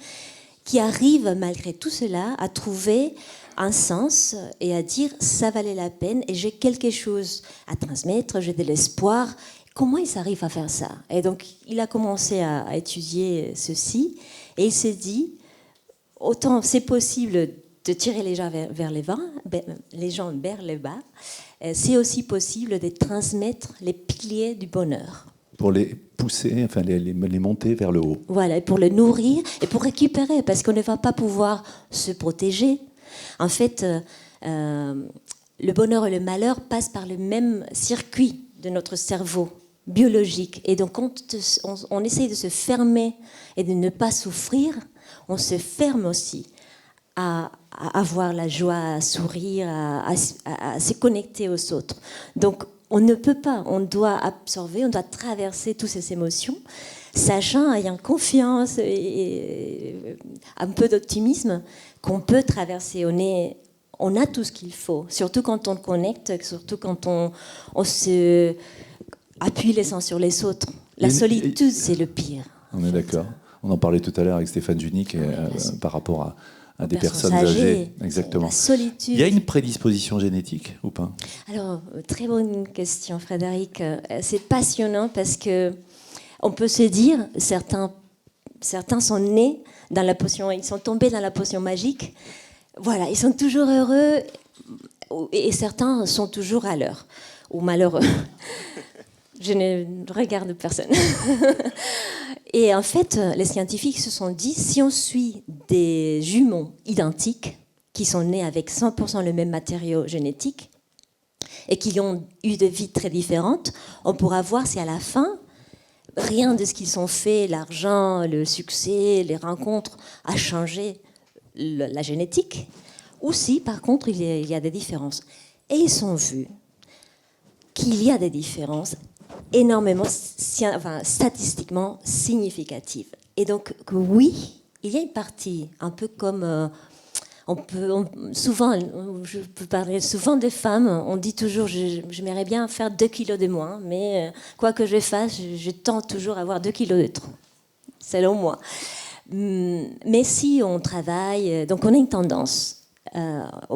qui arrive, malgré tout cela, à trouver un sens et à dire « ça valait la peine et j'ai quelque chose à transmettre, j'ai de l'espoir ». Comment il s'arrive à faire ça? Et donc, il a commencé à étudier ceci et il s'est dit, autant c'est possible de tirer les gens vers les bas, c'est aussi possible de transmettre les piliers du bonheur. Pour les pousser, enfin les monter vers le haut. Voilà, et pour le nourrir et pour récupérer, parce qu'on ne va pas pouvoir se protéger. En fait, le bonheur et le malheur passent par le même circuit de notre cerveau biologique. Et donc, quand on essaye de se fermer et de ne pas souffrir, on se ferme aussi à avoir la joie, à sourire, à se connecter aux autres. Donc, on ne peut pas, on doit absorber, on doit traverser toutes ces émotions, sachant, ayant confiance et un peu d'optimisme, qu'on peut traverser. On a tout ce qu'il faut, surtout quand on connecte, surtout quand on se appuie les uns sur les autres. La solitude, c'est le pire. On est d'accord. On en parlait tout à l'heure avec Stéphane Junique par rapport à des personnes âgées. Exactement. La solitude. Il y a une prédisposition génétique ou pas? Alors, très bonne question, Frédéric. C'est passionnant parce que on peut se dire, certains sont nés dans la potion, ils sont tombés dans la potion magique. Voilà, ils sont toujours heureux et certains sont toujours à l'heure ou malheureux. Je ne regarde personne. Et en fait, les scientifiques se sont dit, si on suit des jumeaux identiques, qui sont nés avec 100% le même matériau génétique, et qui ont eu des vies très différentes, on pourra voir si à la fin, rien de ce qu'ils ont fait, l'argent, le succès, les rencontres, a changé la génétique, ou si, par contre, il y a des différences. Et ils ont vu qu'il y a des différences énormément, statistiquement significatives. Et donc, oui, il y a une partie, un peu comme... je peux parler souvent des femmes, on dit toujours, j'aimerais bien faire 2 kilos de moins, mais quoi que je fasse, je tente toujours à avoir 2 kilos de trop, selon moi. Mais si on travaille, donc on a une tendance.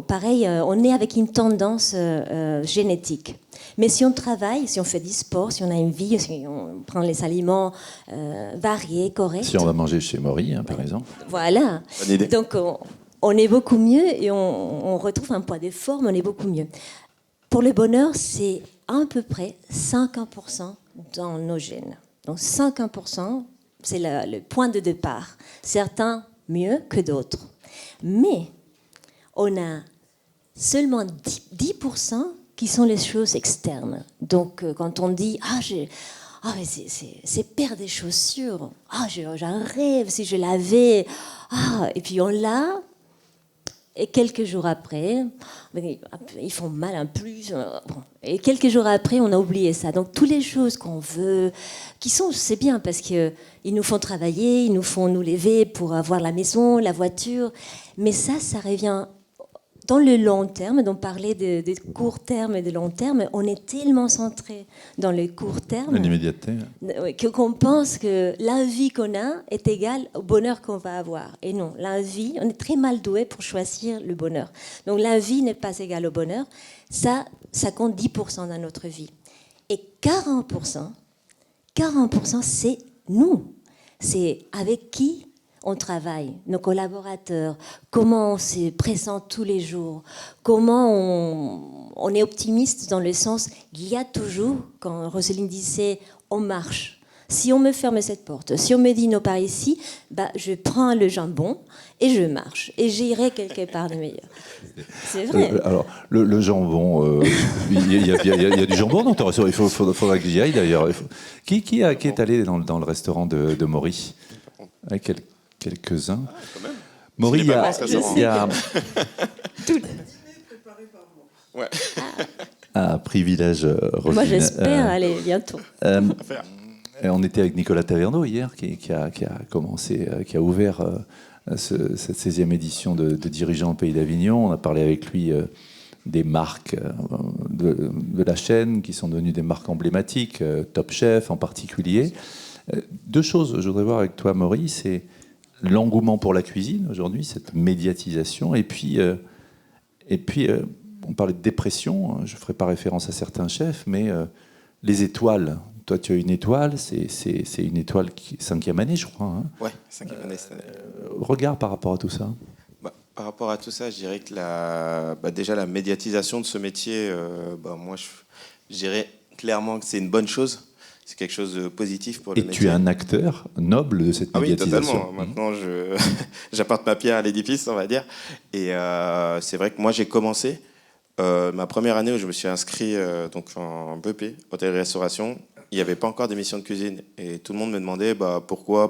Pareil, on est avec une tendance génétique. Mais si on travaille, si on fait du sport, si on a une vie, si on prend les aliments variés, corrects... Si on va manger chez Maury, par exemple. Voilà. Bonne idée. Donc, on est beaucoup mieux et on retrouve un poids de forme, on est beaucoup mieux. Pour le bonheur, c'est à peu près 50% dans nos gènes. Donc, 50%, c'est le point de départ. Certains mieux que d'autres. Mais... on a seulement 10% qui sont les choses externes. Donc, quand on dit mais c'est perdre des chaussures. J'ai un rêve si je l'avais. Et puis on l'a. Et quelques jours après, ils font mal en plus. Et quelques jours après, on a oublié ça. Donc, toutes les choses qu'on veut, c'est bien parce qu'ils nous font travailler, ils nous font nous lever pour avoir la maison, la voiture. Mais ça revient dans le long terme. Donc, parler de court terme et de long terme, on est tellement centré dans le court terme. L'immédiateté. Qu'on pense que la vie qu'on a est égale au bonheur qu'on va avoir. Et non, la vie, on est très mal doué pour choisir le bonheur. Donc, la vie n'est pas égale au bonheur. Ça compte 10% dans notre vie. Et 40%, c'est nous. C'est avec qui on travaille, nos collaborateurs, comment on se présente tous les jours, comment on est optimiste dans le sens qu'il y a toujours, quand Roselyne disait, on marche. Si on me ferme cette porte, si on me dit non par ici, je prends le jambon et je marche. Et j'irai quelque part de meilleur. C'est vrai. Alors, le jambon, il y a du jambon dans ton restaurant. Il faudra que j'y aille d'ailleurs. Qui est allé dans le restaurant de Maury? Quelques-uns. Maury, S'il il est y pas a... bon, ce restaurant. il y a- Ouais. un privilège, Roselyne. Moi, j'espère aller bientôt. Faire. On était avec Nicolas Taverneau hier, qui a commencé, qui a ouvert cette 16e édition de Dirigeants au Pays d'Avignon. On a parlé avec lui des marques de la chaîne, qui sont devenues des marques emblématiques, Top Chef en particulier. Deux choses, je voudrais voir avec toi, Maury, c'est l'engouement pour la cuisine aujourd'hui, cette médiatisation, et puis on parlait de dépression, je ne ferai pas référence à certains chefs, mais les étoiles. Toi, tu as une étoile, c'est une étoile qui 5e année, je crois. Hein. Ouais, 5e année cette année. Regard par rapport à tout ça. Par rapport à tout ça, je dirais que déjà la médiatisation de ce métier, moi je dirais clairement que c'est une bonne chose. C'est quelque chose de positif pour le métier. Et tu es un acteur noble de cette médiatisation. Oui, totalement. Maintenant, j'apporte ma pierre à l'édifice, on va dire. Et c'est vrai que moi, j'ai commencé ma première année où je me suis inscrit donc en BP, hôtellerie-restauration. Il n'y avait pas encore d'émission de cuisine. Et tout le monde me demandait pourquoi,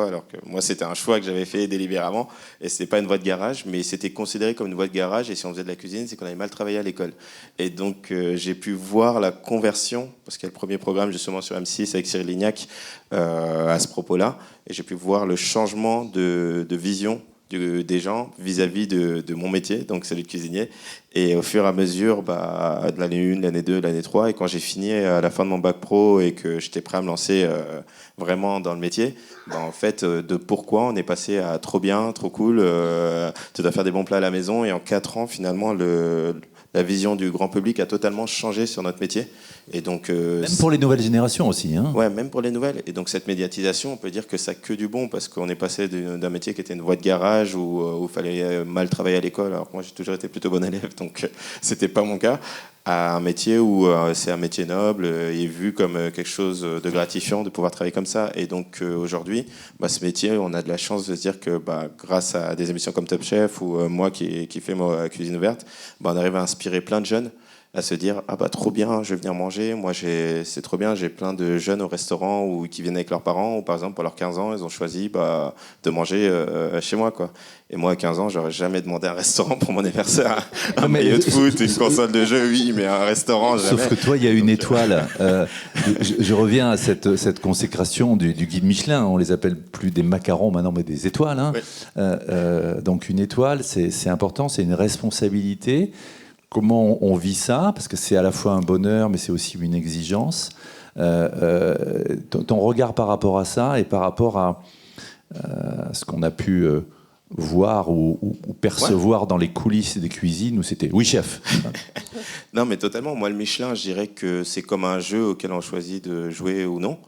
alors que moi, c'était un choix que j'avais fait délibérément. Et ce n'était pas une voie de garage, mais c'était considéré comme une voie de garage. Et si on faisait de la cuisine, c'est qu'on avait mal travaillé à l'école. Et donc, j'ai pu voir la conversion, parce qu'il y a le premier programme justement sur M6 avec Cyril Lignac à ce propos-là. Et j'ai pu voir le changement de vision des gens vis-à-vis de mon métier, donc celui de cuisinier. Et au fur et à mesure, de l'année 1, l'année 2, l'année 3, et quand j'ai fini à la fin de mon bac pro et que j'étais prêt à me lancer vraiment dans le métier, en fait, de pourquoi on est passé à trop bien, trop cool, tu dois faire des bons plats à la maison, et en 4 ans, finalement, la vision du grand public a totalement changé sur notre métier. Et donc, même pour les nouvelles générations aussi. Hein. Ouais, même pour les nouvelles. Et donc cette médiatisation, on peut dire que ça a que du bon, parce qu'on est passé d'un métier qui était une voie de garage où il fallait mal travailler à l'école. Alors que moi, j'ai toujours été plutôt bon élève, donc c'était pas mon cas, à un métier où c'est un métier noble et vu comme quelque chose de gratifiant de pouvoir travailler comme ça. Et donc aujourd'hui, ce métier, on a de la chance de se dire que grâce à des émissions comme Top Chef ou moi qui fais ma cuisine ouverte, on arrive à inspirer plein de jeunes à se dire trop bien, je vais venir manger. Moi, c'est trop bien, j'ai plein de jeunes au restaurant ou qui viennent avec leurs parents, ou par exemple, pour leurs 15 ans, ils ont choisi de manger chez moi, quoi. Et moi, à 15 ans, j'aurais jamais demandé un restaurant pour mon anniversaire. Un maillot de foot, une console de jeu, oui, mais un restaurant, jamais. Sauf que toi, il y a une étoile. Je reviens à cette consécration du guide Michelin. On les appelle plus des macarons maintenant, mais des étoiles. Hein. Oui. Donc une étoile, c'est important, c'est une responsabilité. Comment on vit ça? Parce que c'est à la fois un bonheur, mais c'est aussi une exigence. Ton regard par rapport à ça et par rapport à ce qu'on a pu voir ou percevoir dans les coulisses des cuisines où c'était « oui, chef ». Non, mais totalement. Moi, le Michelin, je dirais que c'est comme un jeu auquel on choisit de jouer ou non.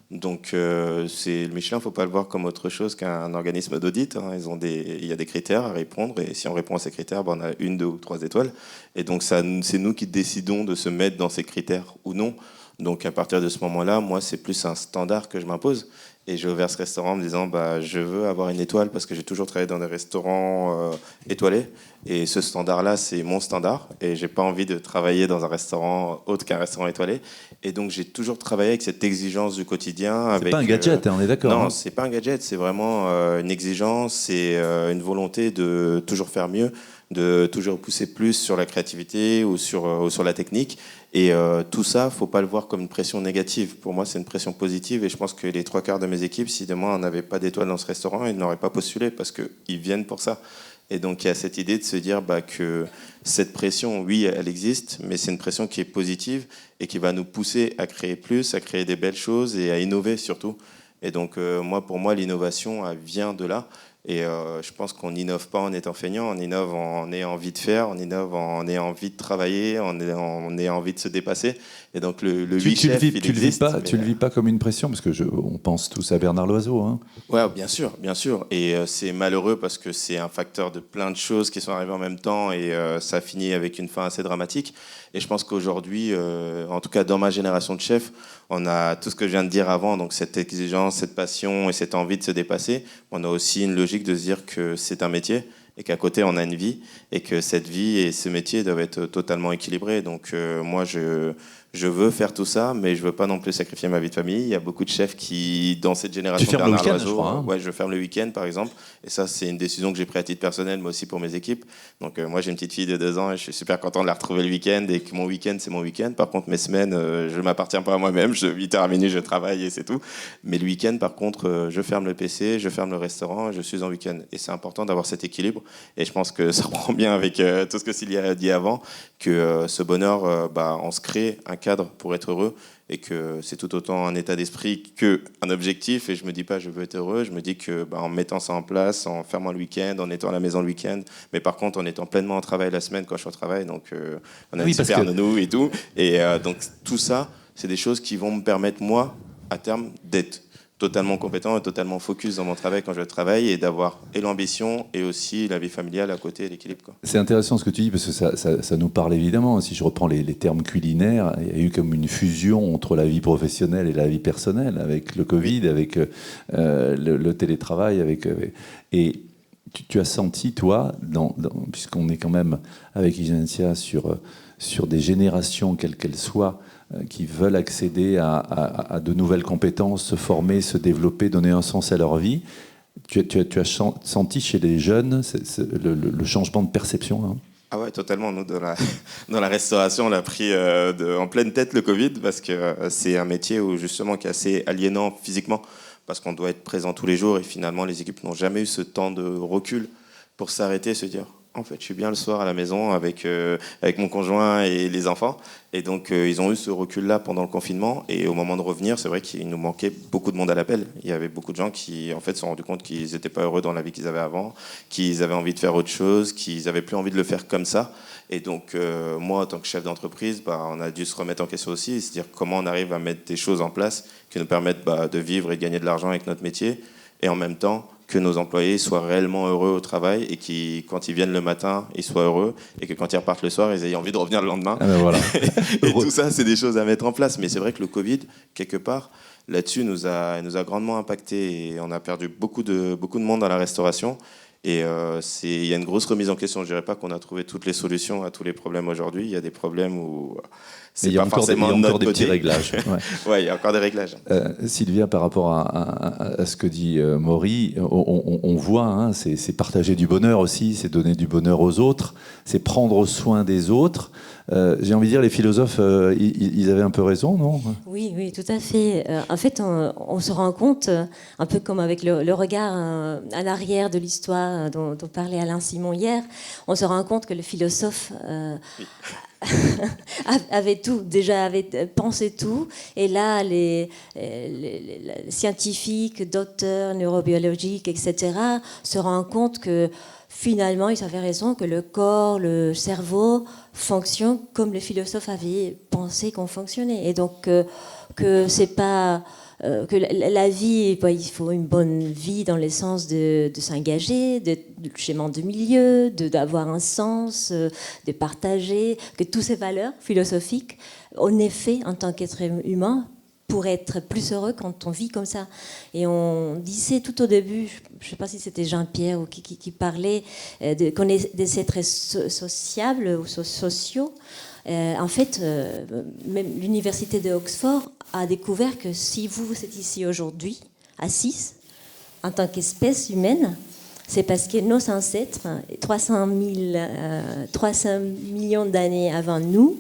Donc, le Michelin, il ne faut pas le voir comme autre chose qu'un organisme d'audit. Hein. Il y a des critères à répondre, et si on répond à ces critères, on a 1, 2 ou 3 étoiles. Et donc, c'est nous qui décidons de se mettre dans ces critères ou non. Donc, à partir de ce moment-là, moi, c'est plus un standard que je m'impose. Et j'ai ouvert ce restaurant en me disant je veux avoir une étoile parce que j'ai toujours travaillé dans des restaurants étoilés. Et ce standard-là, c'est mon standard. Et j'ai pas envie de travailler dans un restaurant autre qu'un restaurant étoilé. Et donc, j'ai toujours travaillé avec cette exigence du quotidien. C'est pas un gadget, on est d'accord. Non, hein. c'est pas un gadget. C'est vraiment une exigence. C'est une volonté de toujours faire mieux, de toujours pousser plus sur la créativité ou sur la technique. Et tout ça, faut pas le voir comme une pression négative. Pour moi, c'est une pression positive. Et je pense que les 3/4 de mes équipes, si demain on n'avait pas d'étoiles dans ce restaurant, ils n'auraient pas postulé parce qu'ils viennent pour ça. Et donc, il y a cette idée de se dire que cette pression, oui, elle existe, mais c'est une pression qui est positive et qui va nous pousser à créer plus, à créer des belles choses et à innover surtout. Et donc, pour moi, l'innovation, elle vient de là. Et je pense qu'on n'innove pas en étant feignant, on innove en ayant envie de faire, on innove en ayant envie de travailler, en ayant envie de se dépasser. Et donc le 8 chef, il existe. Tu le vis pas comme une pression, parce que on pense tous à Bernard Loiseau. Hein. Ouais, bien sûr, bien sûr. Et c'est malheureux parce que c'est un facteur de plein de choses qui sont arrivées en même temps et ça finit avec une fin assez dramatique. Et je pense qu'aujourd'hui, en tout cas dans ma génération de chefs, on a tout ce que je viens de dire avant, donc cette exigence, cette passion et cette envie de se dépasser. On a aussi une logique de se dire que c'est un métier et qu'à côté on a une vie et que cette vie et ce métier doivent être totalement équilibrés. Donc moi je je veux faire tout ça, mais je veux pas non plus sacrifier ma vie de famille. Il y a beaucoup de chefs qui, dans cette génération, tu fermes le week-end, oiseau, je crois. Hein. Ouais, je ferme le week-end, par exemple. Et ça, c'est une décision que j'ai prise à titre personnel, mais aussi pour mes équipes. Donc, moi, j'ai une petite fille de 2 ans et je suis super content de la retrouver le week-end et que mon week-end, c'est mon week-end. Par contre, mes semaines, je ne m'appartiens pas à moi-même. 8h à minuit, je travaille et c'est tout. Mais le week-end, par contre, je ferme le PC, je ferme le restaurant et je suis en week-end. Et c'est important d'avoir cet équilibre. Et je pense que ça reprend bien avec tout ce que Sylvie a dit avant, que ce bonheur, on se crée un cadre pour être heureux et que c'est tout autant un état d'esprit qu'un objectif. Et je me dis pas je veux être heureux, je me dis que en mettant ça en place, en fermant le week-end, en étant à la maison le week-end, mais par contre en étant pleinement au travail la semaine quand je suis au travail, donc on a une super nounou et tout. Et donc tout ça, c'est des choses qui vont me permettre moi, à terme, d'être totalement compétent et totalement focus dans mon travail quand je travaille et d'avoir et l'ambition et aussi la vie familiale à côté et l'équilibre. Quoi. C'est intéressant ce que tu dis parce que ça nous parle évidemment. Si je reprends les termes culinaires, il y a eu comme une fusion entre la vie professionnelle et la vie personnelle avec le Covid, avec le télétravail. Et tu as senti, toi, puisqu'on est quand même avec Igencia sur des générations, quelles qu'elles soient, qui veulent accéder à de nouvelles compétences, se former, se développer, donner un sens à leur vie. Tu as senti chez les jeunes le changement de perception hein. Ah ouais, totalement. Nous, dans la restauration, on a pris en pleine tête le Covid parce que c'est un métier justement qui est assez aliénant physiquement parce qu'on doit être présent tous les jours et finalement, les équipes n'ont jamais eu ce temps de recul pour s'arrêter et se dire en fait, je suis bien le soir à la maison avec mon conjoint et les enfants. Et donc, ils ont eu ce recul-là pendant le confinement. Et au moment de revenir, c'est vrai qu'il nous manquait beaucoup de monde à l'appel. Il y avait beaucoup de gens qui, en fait, se sont rendus compte qu'ils n'étaient pas heureux dans la vie qu'ils avaient avant, qu'ils avaient envie de faire autre chose, qu'ils n'avaient plus envie de le faire comme ça. Et donc, moi, en tant que chef d'entreprise, on a dû se remettre en question aussi, et se dire comment on arrive à mettre des choses en place qui nous permettent de vivre et de gagner de l'argent avec notre métier. Et en même temps, que nos employés soient réellement heureux au travail et que quand ils viennent le matin, ils soient heureux et que quand ils repartent le soir, ils aient envie de revenir le lendemain. Ah ben voilà. Et tout ça, c'est des choses à mettre en place. Mais c'est vrai que le Covid, quelque part, là-dessus, nous a grandement impacté et on a perdu beaucoup de monde dans la restauration. Et il y a une grosse remise en question. Je ne dirais pas qu'on a trouvé toutes les solutions à tous les problèmes aujourd'hui. Il y a des problèmes où c'est pas forcément de notre côté. Il y a encore des petits réglages. Ouais, il y a encore des réglages. Sylvia, par rapport à ce que dit Maury, on voit, hein, c'est partager du bonheur aussi, c'est donner du bonheur aux autres, c'est prendre soin des autres. J'ai envie de dire, les philosophes, ils avaient un peu raison, non ? Oui, tout à fait. En fait, on se rend compte, un peu comme avec le regard à l'arrière de l'histoire dont parlait Alain Simon hier, on se rend compte que le philosophe avait pensé tout. Et là, les scientifiques, docteurs, neurobiologiques, etc., se rendent compte que finalement, ils avaient raison, que le corps, le cerveau fonctionnent comme les philosophes avaient pensé qu'on fonctionnait. Et donc, que c'est pas... que la vie, il faut une bonne vie dans le sens de s'engager, de schéma de milieu, d'avoir un sens, de partager, que toutes ces valeurs philosophiques, en effet, en tant qu'être humain, pour être plus heureux quand on vit comme ça. Et on disait tout au début, je ne sais pas si c'était Jean-Pierre ou qui parlait, qu'on est des êtres sociables ou sociaux. En fait, même l'université d'Oxford a découvert que si vous êtes ici aujourd'hui, assis, en tant qu'espèce humaine, c'est parce que nos ancêtres, 300 millions d'années avant nous,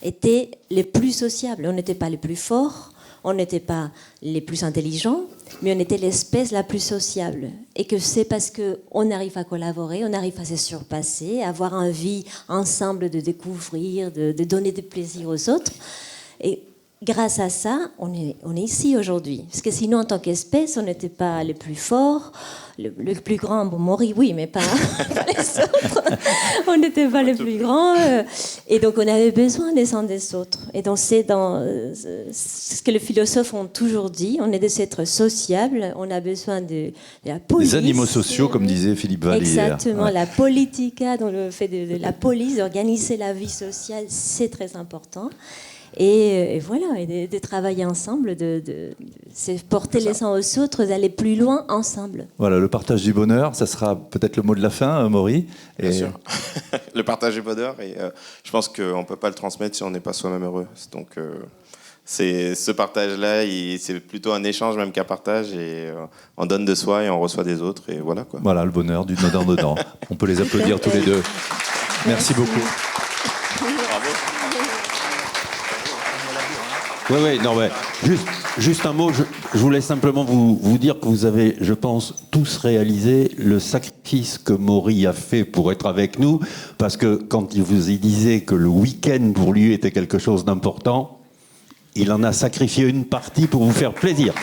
étaient les plus sociables. On n'était pas les plus forts, on n'était pas les plus intelligents, mais on était l'espèce la plus sociable. Et que c'est parce qu'on arrive à collaborer, on arrive à se surpasser, à avoir envie ensemble de découvrir, de donner du plaisir aux autres. Et grâce à ça, on est ici aujourd'hui. Parce que sinon, en tant qu'espèce, on n'était pas les plus forts, le plus grand. Bon, Maury, oui, mais pas les autres. On n'était pas les plus grands. Et donc, on avait besoin des uns des autres. Et donc, c'est ce que les philosophes ont toujours dit. On est des êtres sociables. On a besoin de la police. Des animaux sociaux, comme disait Philippe Vallière. Exactement. Ouais. La politica, dans le fait de la police, d'organiser la vie sociale, c'est très important. Et voilà, et de travailler ensemble, c'est porter les uns aux autres, d'aller plus loin ensemble. Voilà, le partage du bonheur, ça sera peut-être le mot de la fin, Maury. Bien sûr. Le partage du bonheur, et je pense qu'on ne peut pas le transmettre si on n'est pas soi-même heureux. Donc, c'est ce partage-là, c'est plutôt un échange même qu'un partage, et on donne de soi et on reçoit des autres, et voilà quoi. Voilà, le bonheur du dedans. On peut les applaudir tous les deux. Merci beaucoup. Oui, non, mais juste un mot. Je voulais simplement vous dire que vous avez, je pense, tous réalisé le sacrifice que Maury a fait pour être avec nous, parce que quand il vous disait que le week-end pour lui était quelque chose d'important, il en a sacrifié une partie pour vous faire plaisir.